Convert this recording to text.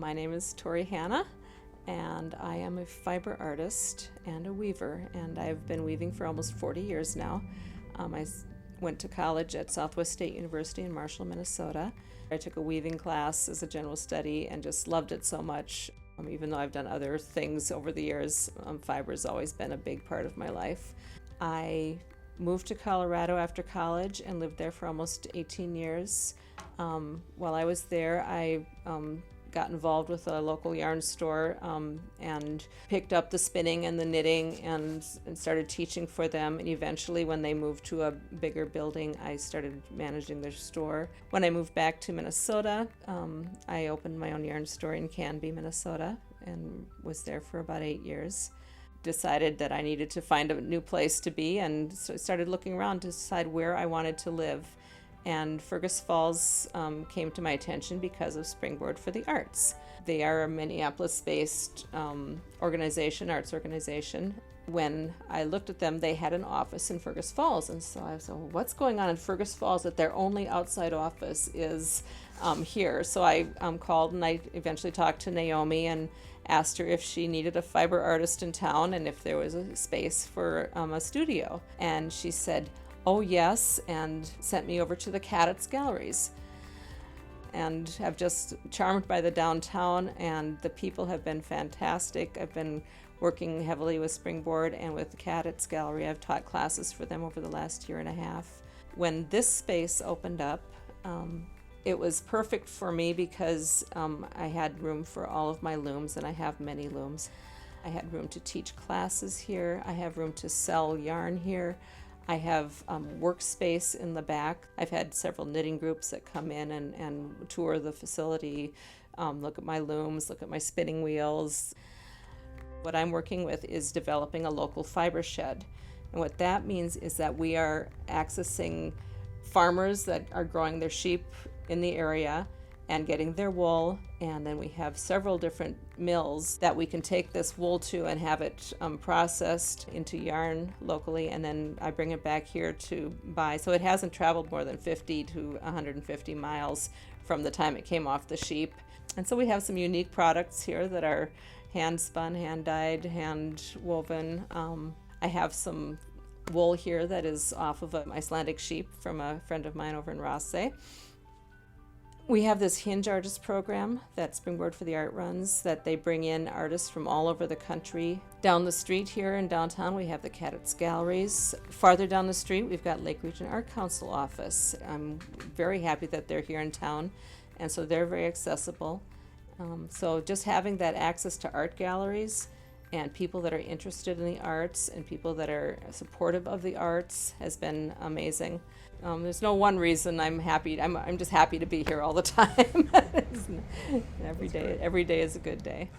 My name is Torri and I am a fiber artist and a weaver, and I've been weaving for almost 40 years now. I went to college at Southwest State University in Marshall, Minnesota. I took a weaving class as a general study and just loved it so much. Even though I've done other things over the years, fiber has always been a big part of my life. I moved to Colorado after college and lived there for almost 18 years. While I was there, I got involved with a local yarn store and picked up the spinning and the knitting and started teaching for them. And eventually, when they moved to a bigger building, I started managing their store. When I moved back to Minnesota, I opened my own yarn store in Canby, Minnesota, and was there for about 8 years. Decided that I needed to find a new place to be, and so started looking around to decide where I wanted to live. And Fergus Falls came to my attention because of Springboard for the Arts. They are a Minneapolis-based arts organization. When I looked at them, they had an office in Fergus Falls, and so I was like, well, what's going on in Fergus Falls that their only outside office is here? So I called, and I eventually talked to Naomi and asked her if she needed a fiber artist in town and if there was a space for a studio. And she said, oh yes, and sent me over to the Cadets Galleries. And I've just charmed by the downtown, and the people have been fantastic. I've been working heavily with Springboard and with the Cadets Gallery. I've taught classes for them over the last year and a half. When this space opened up, it was perfect for me because I had room for all of my looms, and I have many looms. I had room to teach classes here. I have room to sell yarn here. I have workspace in the back. I've had several knitting groups that come in and tour the facility, look at my looms, look at my spinning wheels. What I'm working with is developing a local fiber shed. And what that means is that we are accessing farmers that are growing their sheep in the area and getting their wool, and then we have several different mills that we can take this wool to and have it processed into yarn locally, and then I bring it back here to buy. So it hasn't traveled more than 50 to 150 miles from the time it came off the sheep. And so we have some unique products here that are hand spun, hand dyed, hand woven. I have some wool here that is off of an Icelandic sheep from a friend of mine over in Rosse. We have this Hinge Artist program that Springboard for the Art runs, that they bring in artists from all over the country. Down the street here in downtown, we have the Cadets Galleries. Farther down the street, we've got Lake Region Art Council office. I'm very happy that they're here in town, and so they're very accessible. So just having that access to art galleries and people that are interested in the arts and people that are supportive of the arts has been amazing. There's no one reason I'm happy. I'm just happy to be here all the time. Every day is a good day.